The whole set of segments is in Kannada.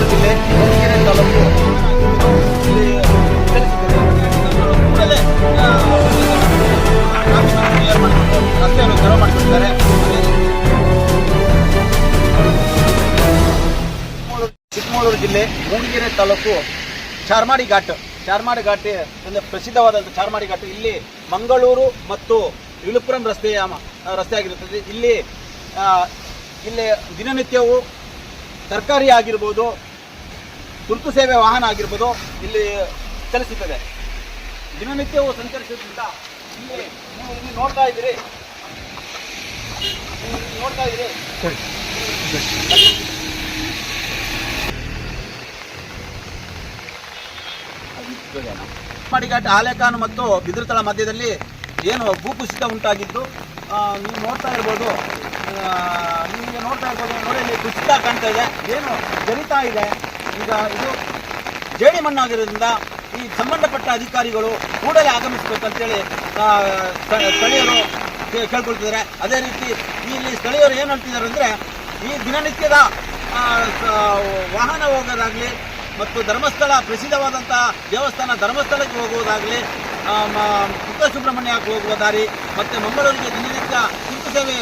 ಚಿಕ್ಕಮಗಳೂರು ಜಿಲ್ಲೆ ಹೊಸಕೆರೆ ತಾಲೂಕು ಕೂಡಲೇ ಕ್ಲಿಯರ್ ಮಾಡಿಕೊಂಡು ರಸ್ತೆಯನ್ನು ತೆರವು ಮಾಡಿಕೊಟ್ಟಿದ್ದಾರೆ. ಚಿಕ್ಕಮಗಳೂರು ಜಿಲ್ಲೆ ಮೂಡಿಗೆರೆ ತಾಲೂಕು ಚಾರ್ಮಾಡಿ ಘಾಟ್ ಅಂದರೆ ಪ್ರಸಿದ್ಧವಾದಂಥ ಚಾರ್ಮಾಡಿ ಘಾಟ್. ಇಲ್ಲಿ ಮಂಗಳೂರು ಮತ್ತು ವಿಳುಪುರಂ ರಸ್ತೆ ಆಗಿರುತ್ತದೆ. ಇಲ್ಲಿ ದಿನನಿತ್ಯವೂ ತರಕಾರಿ ಆಗಿರ್ಬೋದು, ತುರ್ತು ಸೇವೆ ವಾಹನ ಆಗಿರ್ಬೋದು ಇಲ್ಲಿ ಚಲಿಸುತ್ತದೆ. ದಿನನಿತ್ಯವೂ ಸಂಚರಿಸೋದ್ರಿಂದ ಇಲ್ಲಿ ನೀವು ಇಲ್ಲಿ ನೋಡ್ತಾ ಇದ್ದೀರಿ ಚಾರ್ಮಾಡಿ ಆಲೇಕಾನ್ ಮತ್ತು ಬಿದಿರುತಳ ಮಧ್ಯದಲ್ಲಿ ಏನು ಭೂಕುಸಿತ ಉಂಟಾಗಿದ್ದು ನೀವು ನೋಡ್ತಾ ಇರ್ಬೋದು. ನೋಡಿ ಇಲ್ಲಿ ಕುಸಿತ ಕಾಣ್ತಾ ಇದೆ, ಏನು ಜರಿತಾ ಇದೆ. ಈಗ ಇದು ಜೇಡಿ ಮಣ್ಣಾಗಿರೋದ್ರಿಂದ ಈ ಸಂಬಂಧಪಟ್ಟ ಅಧಿಕಾರಿಗಳು ಕೂಡಲೇ ಆಗಮಿಸಬೇಕಂತೇಳಿ ಸ್ಥಳೀಯರು ಕೇಳ್ಕೊಳ್ತಿದ್ದಾರೆ. ಅದೇ ರೀತಿ ಇಲ್ಲಿ ಸ್ಥಳೀಯರು ಏನು ಹೇಳ್ತಿದ್ದಾರೆ ಅಂದರೆ, ಈ ದಿನನಿತ್ಯದ ವಾಹನ ಹೋಗೋದಾಗಲಿ ಮತ್ತು ಧರ್ಮಸ್ಥಳ ಪ್ರಸಿದ್ಧವಾದಂಥ ದೇವಸ್ಥಾನ ಧರ್ಮಸ್ಥಳಕ್ಕೆ ಹೋಗುವುದಾಗಲಿ, ಸುಬ್ರಹ್ಮಣ್ಯಕ್ಕೆ ಹೋಗುವ ದಾರಿ ಮತ್ತು ಮಂಗಳೂರಿಗೆ ದಿನನಿತ್ಯ ತುರ್ತು ಸೇವೆ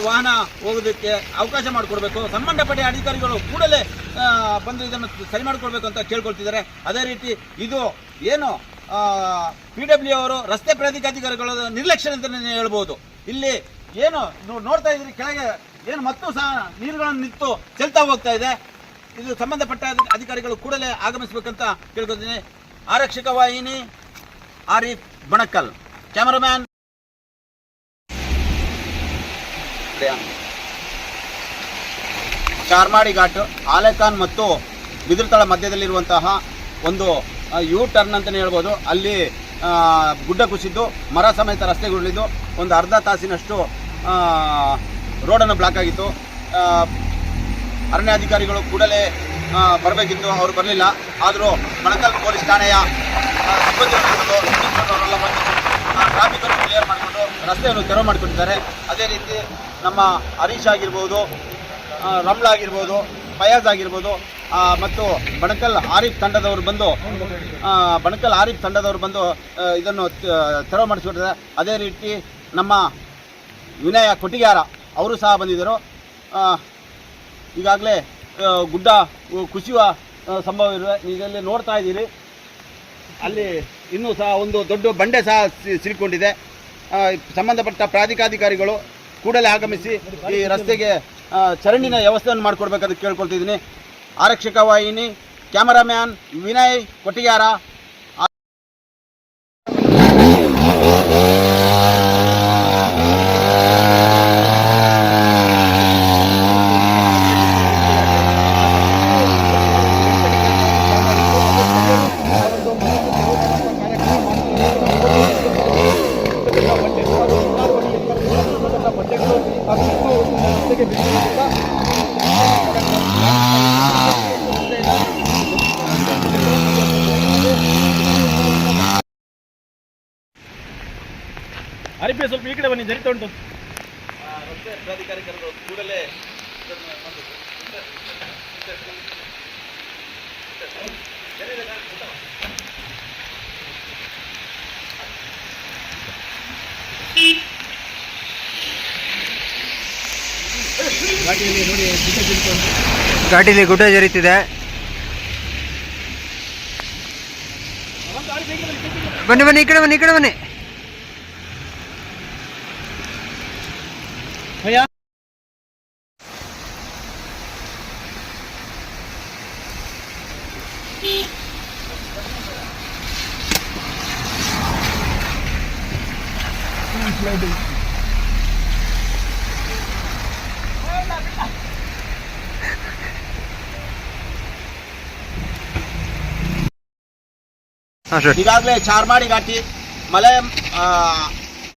ವಾಹನ ಹೋಗೋದಕ್ಕೆ ಅವಕಾಶ ಮಾಡಿಕೊಡ್ಬೇಕು. ಸಂಬಂಧಪಟ್ಟ ಅಧಿಕಾರಿಗಳು ಕೂಡಲೇ ಬಂದು ಇದನ್ನು ಸರಿ ಮಾಡಿಕೊಡ್ಬೇಕು ಅಂತ ಕೇಳ್ಕೊಳ್ತಿದ್ದಾರೆ. ಅದೇ ರೀತಿ ಇದು ಏನು PW ಅವರು ರಸ್ತೆ ಪ್ರಾಧಿಕಾರಿಗಳ ನಿರ್ಲಕ್ಷ್ಯ ಅಂತಲೇ ಹೇಳ್ಬೋದು. ಇಲ್ಲಿ ಏನು ನೋಡ್ತಾ ಇದ್ರಿ, ಕೆಳಗೆ ಏನು ಮತ್ತು ಸಹ ನೀರುಗಳನ್ನು ನಿಂತು ಚೆಲ್ತಾ ಹೋಗ್ತಾ ಇದೆ. ಇದು ಸಂಬಂಧಪಟ್ಟ ಅಧಿಕಾರಿಗಳು ಕೂಡಲೇ ಆಗಮಿಸಬೇಕಂತ ಕೇಳ್ಕೊತೀನಿ. ಆರಕ್ಷಕ ವಾಹಿನಿ ಆರಿಫ್ ಬಣಕಲ್, ಕ್ಯಾಮರಾಮ್ಯಾನ್ ಚಾರ್ಮಾಡಿ ಘಾಟ್ ಆಲೇಕಾನ್ ಮತ್ತು ಬಿದಿರುತಳ ಮಧ್ಯದಲ್ಲಿರುವಂತಹ ಒಂದು ಯೂ ಟರ್ನ್ ಅಂತಲೇ ಹೇಳ್ಬೋದು. ಅಲ್ಲಿ ಗುಡ್ಡ ಕುಸಿದ್ದು ಮರ ಸಮೇತ ರಸ್ತೆಗುರುಳಿದ್ದು ಒಂದು ಅರ್ಧ ತಾಸಿನಷ್ಟು ರೋಡನ್ನು ಬ್ಲಾಕ್ ಆಗಿತ್ತು. ಅರಣ್ಯಾಧಿಕಾರಿಗಳು ಕೂಡಲೇ ಬರಬೇಕಿತ್ತು, ಅವರು ಬರಲಿಲ್ಲ. ಆದರೂ ಬಣಕಲ್ ಪೊಲೀಸ್ ಠಾಣೆಯ ಸಿಬ್ಬಂದಿಯವರೆಲ್ಲ ಬಂದು ಟ್ರಾಫಿಕನ್ನು ಕ್ಲಿಯರ್ ಮಾಡಿಕೊಂಡು ರಸ್ತೆಯನ್ನು ತೆರವು ಮಾಡಿಕೊಂಡಿದ್ದಾರೆ. ಅದೇ ರೀತಿ ನಮ್ಮ ಹರೀಶ್ ಆಗಿರ್ಬೋದು, ರಮ್ಲಾ ಆಗಿರ್ಬೋದು, ಫಯಾಜ್ ಆಗಿರ್ಬೋದು ಮತ್ತು ಬಣಕಲ್ ಆರಿಫ್ ತಂಡದವರು ಬಂದು ಇದನ್ನು ತೆರವು ಮಾಡಿಸ್ಕೊಟ್ಟಿದ್ದಾರೆ. ಅದೇ ರೀತಿ ನಮ್ಮ ವಿನಯ ಕೊಟ್ಟಿಗಾರ ಅವರು ಸಹ ಬಂದಿದ್ದರು. ಈಗಾಗಲೇ ಗುಡ್ಡ ಕುಸಿಯುವ ಸಂಭವ ಇರುವೆ. ಈಗಲ್ಲಿ ನೋಡ್ತಾ ಇದ್ದೀರಿ, ಅಲ್ಲಿ ಇನ್ನೂ ಸಹ ಒಂದು ದೊಡ್ಡ ಬಂಡೆ ಸಹ ಸಿಲುಕೊಂಡಿದೆ. ಸಂಬಂಧಪಟ್ಟ ಪ್ರಾಧಿಕಾರಿಗಳು ಕೂಡಲೇ ಆಗಮಿಸಿ ಈ ರಸ್ತೆಗೆ ಚರಂಡಿನ ವ್ಯವಸ್ಥೆಯನ್ನು ಮಾಡಿಕೊಡ್ಬೇಕಂತ ಕೇಳ್ಕೊಳ್ತಿದ್ದೀನಿ. ಆರಕ್ಷಕ ವಾಹಿನಿ ಕ್ಯಾಮರಾಮ್ಯಾನ್ ವಿನಯ್ ಕೊಟ್ಟಿಗಾರ. ಅರಿಪೆ ಸ್ವಲ್ಪ ಈ ಕಡೆ ಬನ್ನಿ, ಜರಿತ ಉಂಟು. ರಸ್ತೆ ಪ್ರಾಧಿಕಾರಿಗಳು ಕೂಡಲೇ ಘಾಟಿಲಿ ಗುಡ್ಡ ಜರಿತಿದೆ. ಬನ್ನಿ ಈ ಕಡೆ ಬನ್ನಿ. ಈಗಾಗಲೇ ಚಾರ್ಮಾಡಿ ಘಾಟಿ ಮಲೆ